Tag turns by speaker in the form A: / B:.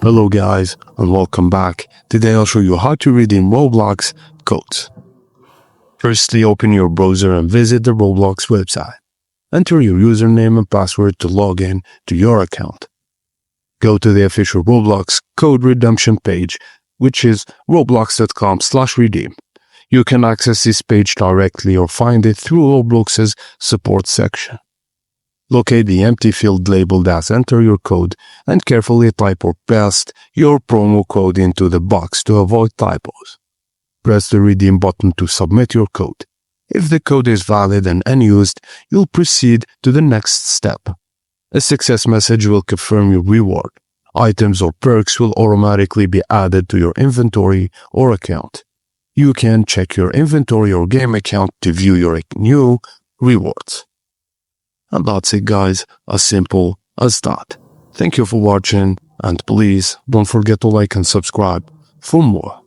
A: Hello guys and welcome back. Today I'll show you how to redeem Roblox codes. Firstly, open your browser and visit the Roblox website. Enter your username and password to log in to your account. Go to the official Roblox code redemption page, which is roblox.com/redeem. You can access this page directly or find it through Roblox's support section. Locate the empty field labeled as enter your code and carefully type or paste your promo code into the box to avoid typos. Press the redeem button to submit your code. If the code is valid and unused, you'll proceed to the next step. A success message will confirm your reward. Items or perks will automatically be added to your inventory or account. You can check your inventory or game account to view your new rewards. And that's it guys, as simple as that. Thank you for watching and please don't forget to like and subscribe for more.